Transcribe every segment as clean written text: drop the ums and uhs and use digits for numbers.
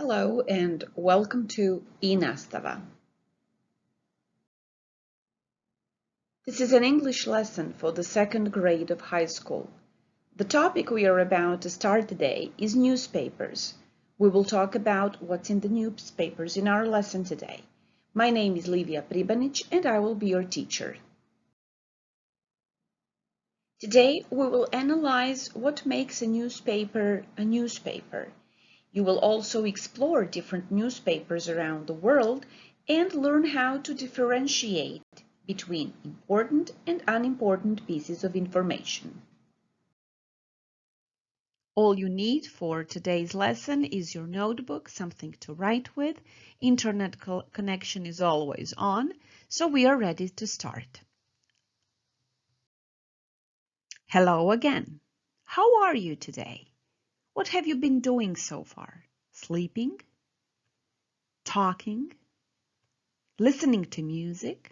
Hello and welcome to i-nastava. This is an English lesson for the second grade of high school. The topic we are about to start today is newspapers. We will talk about what's in the newspapers in our lesson today. My name is Livija Pribanić and I will be your teacher. Today we will analyze what makes a newspaper a newspaper. You will also explore different newspapers around the world and learn how to differentiate between important and unimportant pieces of information. All you need for today's lesson is your notebook, something to write with. Internet connection is always on, so we are ready to start. Hello again. How are you today? What have you been doing so far? Sleeping? Talking? Listening to music?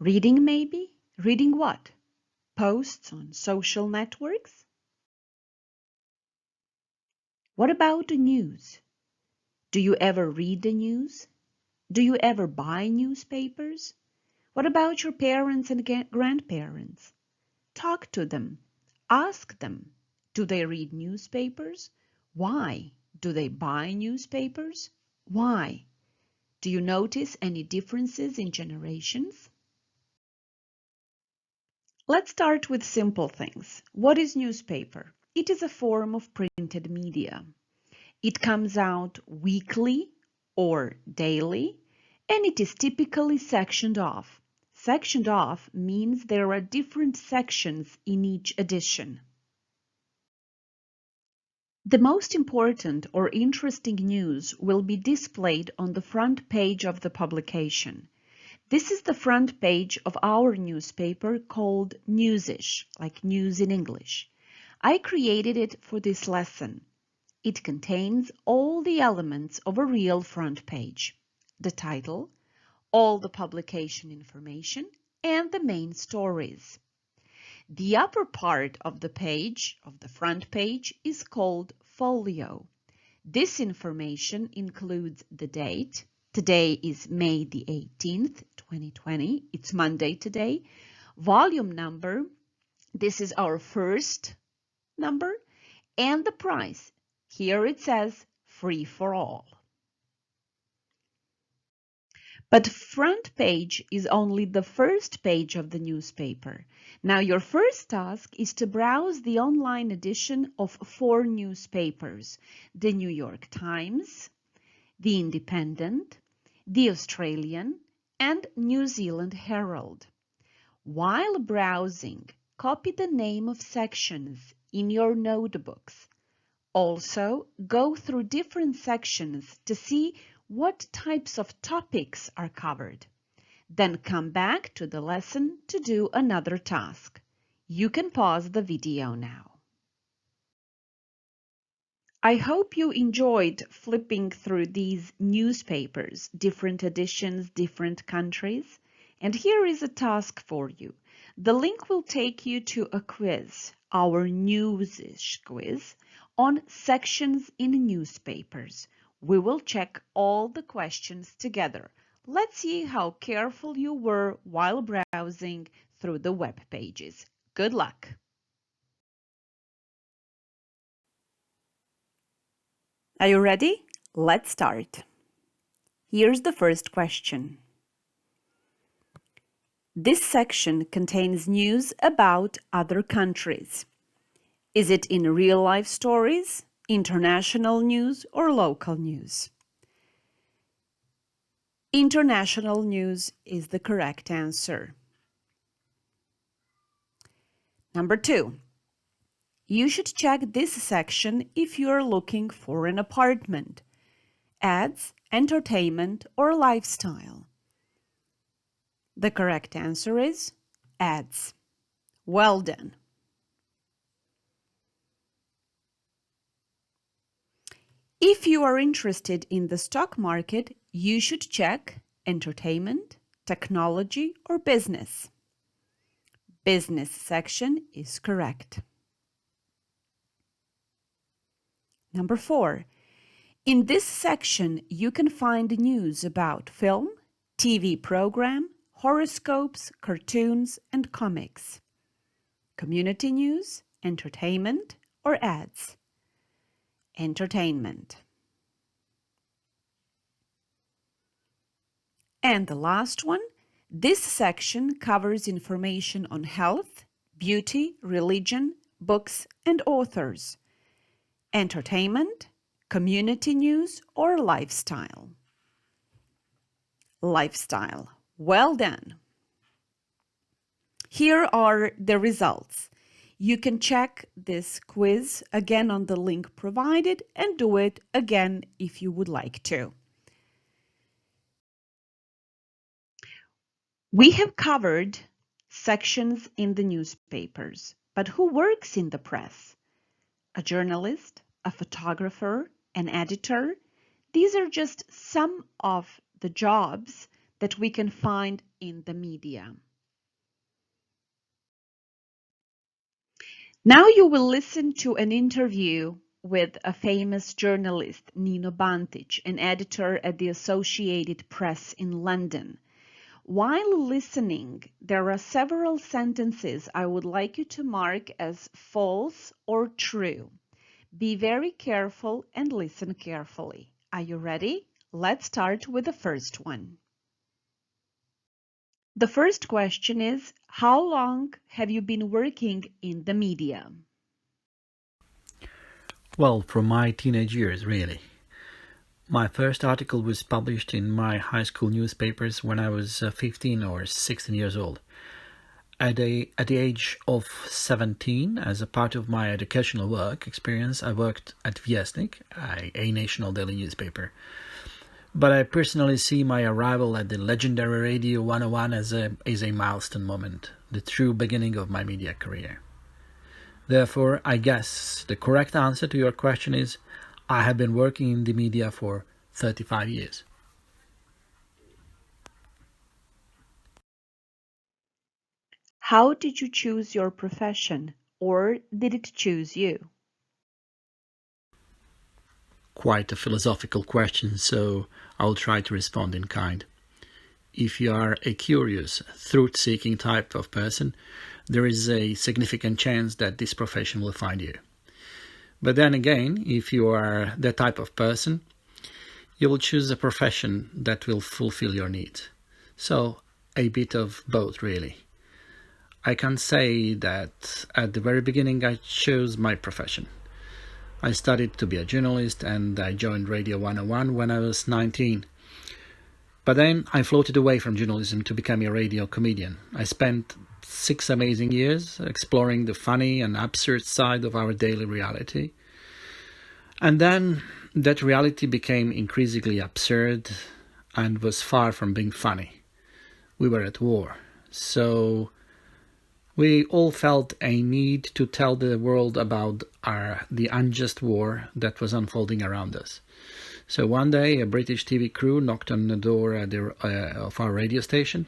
Reading maybe? Reading what? Posts on social networks? What about the news? Do you ever read the news? Do you ever buy newspapers? What about your parents and grandparents? Talk to them. Ask them. Do they read newspapers? Why? Do they buy newspapers? Why? Do you notice any differences in generations? Let's start with simple things. What is newspaper? It is a form of printed media. It comes out weekly or daily, and it is typically sectioned off. Sectioned off means there are different sections in each edition. The most important or interesting news will be displayed on the front page of the publication. This is the front page of our newspaper called Newsish, like news in English. I created it for this lesson. It contains all the elements of a real front page: the title, all the publication information, and the main stories. The upper part of the page, of the front page, is called folio. This information includes the date. Today is May the 18th, 2020. It's Monday today. Volume number, this is our first number, and the price. Here it says free for all. But front page is only the first page of the newspaper. Now your first task is to browse the online edition of 4 newspapers: the New York Times, the Independent, the Australian, and New Zealand Herald. While browsing, copy the name of sections in your notebooks. Also, go through different sections to see what types of topics are covered. Then come back to the lesson to do another task. You can pause the video now. I hope you enjoyed flipping through these newspapers, different editions, different countries. And here is a task for you. The link will take you to a quiz, our Newsish quiz, on sections in newspapers. We will check all the questions together. Let's see how careful you were while browsing through the web pages. Good luck! Are you ready? Let's start. Here's the first question. This section contains news about other countries. Is it in real-life stories, international news, or local news? International news is the correct answer. Number 2. You should check this section if you are looking for an apartment, ads, entertainment, or lifestyle. The correct answer is ads. Well done. If you are interested in the stock market, you should check entertainment, technology, or business. Business section is correct. Number 4. In this section, you can find news about film, TV program, horoscopes, cartoons, and comics, community news, entertainment, or ads. Entertainment. And the last one, this section covers information on health, beauty, religion, books, and authors, entertainment, community news, or lifestyle. Lifestyle. Well done. Here are the results. You can check this quiz again on the link provided and do it again if you would like to. We have covered sections in the newspapers, but who works in the press? A journalist, a photographer, an editor. These are just some of the jobs that we can find in the media. Now you will listen to an interview with a famous journalist, Nino Bantic, an editor at the Associated Press in London. While listening, there are several sentences I would like you to mark as false or true. Be very careful and listen carefully. Are you ready? Let's start with the first one. The first question is, how long have you been working in the media? Well, from my teenage years, really. My first article was published in my high school newspapers when I was 15 or 16 years old. At the age of 17, as a part of my educational work experience, I worked at Vjesnik, a national daily newspaper. But I personally see my arrival at the legendary Radio 101 as a milestone moment, the true beginning of my media career. Therefore, I guess the correct answer to your question is, I have been working in the media for 35 years. How did you choose your profession, or did it choose you? Quite a philosophical question, so I'll try to respond in kind. If you are a curious, truth-seeking type of person, there is a significant chance that this profession will find you. But then again, if you are that type of person, you will choose a profession that will fulfill your needs. So, a bit of both, really. I can say that at the very beginning I chose my profession. I studied to be a journalist and I joined Radio 101 when I was 19. But then I floated away from journalism to become a radio comedian. I spent 6 amazing years exploring the funny and absurd side of our daily reality. And then that reality became increasingly absurd and was far from being funny. We were at war. So we all felt a need to tell the world about the unjust war that was unfolding around us. So one day a British TV crew knocked on the door of our radio station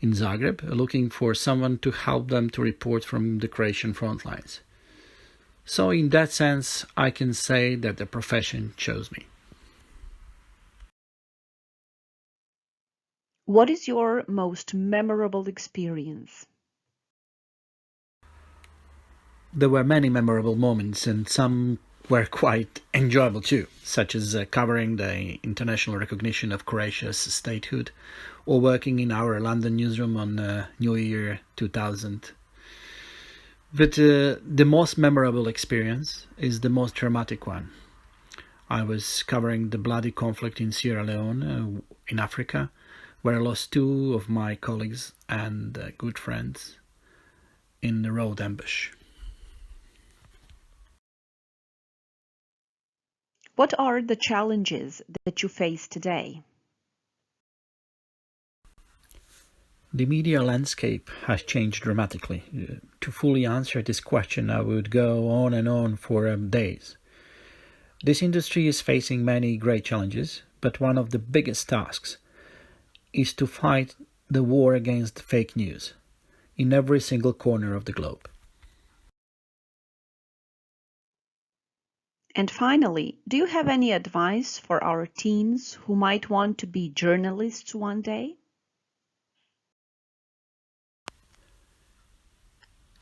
in Zagreb, looking for someone to help them to report from the Croatian front lines. So in that sense, I can say that the profession chose me. What is your most memorable experience? There were many memorable moments and some were quite enjoyable too, such as covering the international recognition of Croatia's statehood or working in our London newsroom on New Year 2000. But the most memorable experience is the most dramatic one. I was covering the bloody conflict in Sierra Leone, in Africa, where I lost 2 of my colleagues and good friends in the road ambush. What are the challenges that you face today? The media landscape has changed dramatically. To fully answer this question, I would go on and on for days. This industry is facing many great challenges, but one of the biggest tasks is to fight the war against fake news in every single corner of the globe. And finally, do you have any advice for our teens who might want to be journalists one day?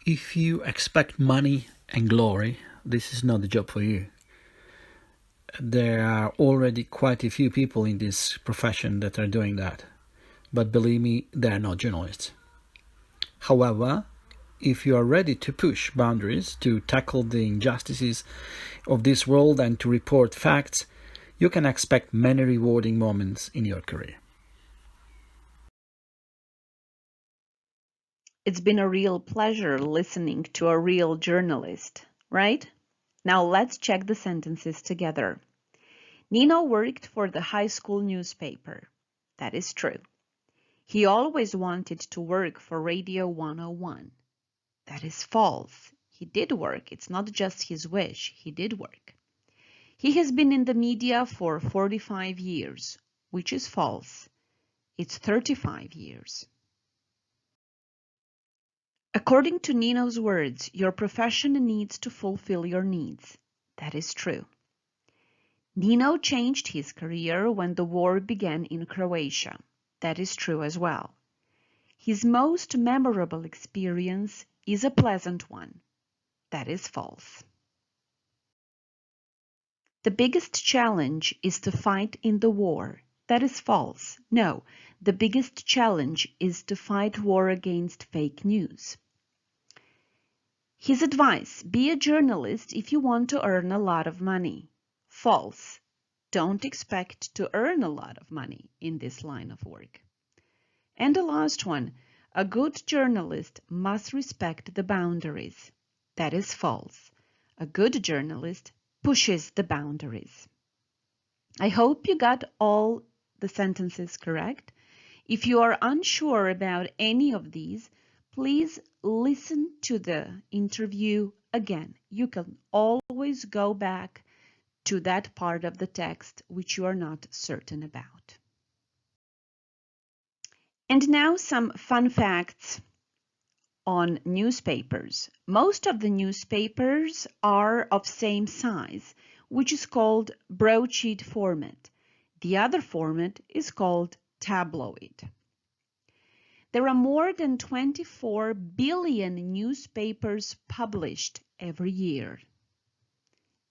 If you expect money and glory, this is not the job for you. There are already quite a few people in this profession that are doing that. But believe me, they are not journalists. However, if you are ready to push boundaries, to tackle the injustices of this world and to report facts, you can expect many rewarding moments in your career. It's been a real pleasure listening to a real journalist, right? Now let's check the sentences together. Nino worked for the high school newspaper. That is true. He always wanted to work for Radio 101. That is false. He did work. It's not just his wish. He did work. He has been in the media for 45 years, which is false. It's 35 years. According to Nino's words, your profession needs to fulfill your needs. That is true. Nino changed his career when the war began in Croatia. That is true as well. His most memorable experience is a pleasant one. That is false. The biggest challenge is to fight in the war. That is false. No, the biggest challenge is to fight war against fake news. His advice: be a journalist if you want to earn a lot of money. False. Don't expect to earn a lot of money in this line of work. And the last one, a good journalist must respect the boundaries. That is false. A good journalist pushes the boundaries. I hope you got all the sentences correct. If you are unsure about any of these, please listen to the interview again. You can always go back to that part of the text which you are not certain about. And now some fun facts on newspapers. Most of the newspapers are of same size, which is called broadsheet format. The other format is called tabloid. There are more than 24 billion newspapers published every year.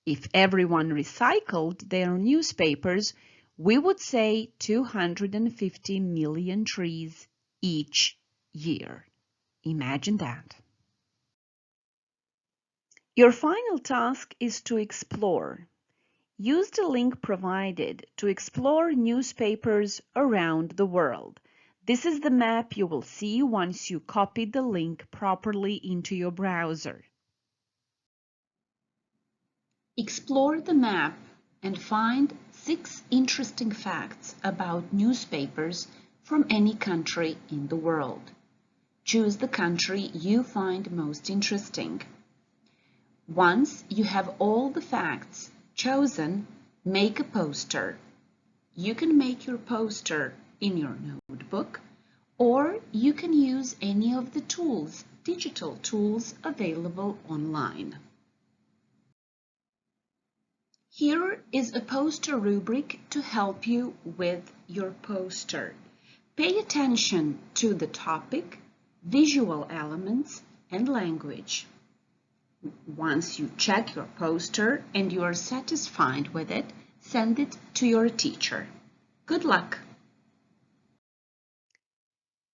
If everyone recycled their newspapers, we would say 250 million trees each year. Imagine that. Your final task is to explore. Use the link provided to explore newspapers around the world. This is the map you will see once you copy the link properly into your browser. Explore the map and find 6 interesting facts about newspapers from any country in the world. Choose the country you find most interesting. Once you have all the facts chosen, make a poster. You can make your poster in your notebook, or you can use any of the tools, digital tools available online. Here is a poster rubric to help you with your poster. Pay attention to the topic, visual elements, and language. Once you check your poster and you are satisfied with it, send it to your teacher. Good luck!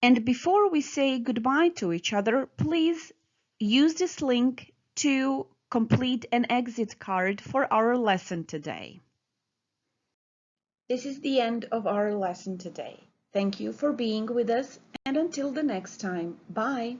And before we say goodbye to each other, please use this link to complete an exit card for our lesson today. This is the end of our lesson today. Thank you for being with us, and until the next time, bye!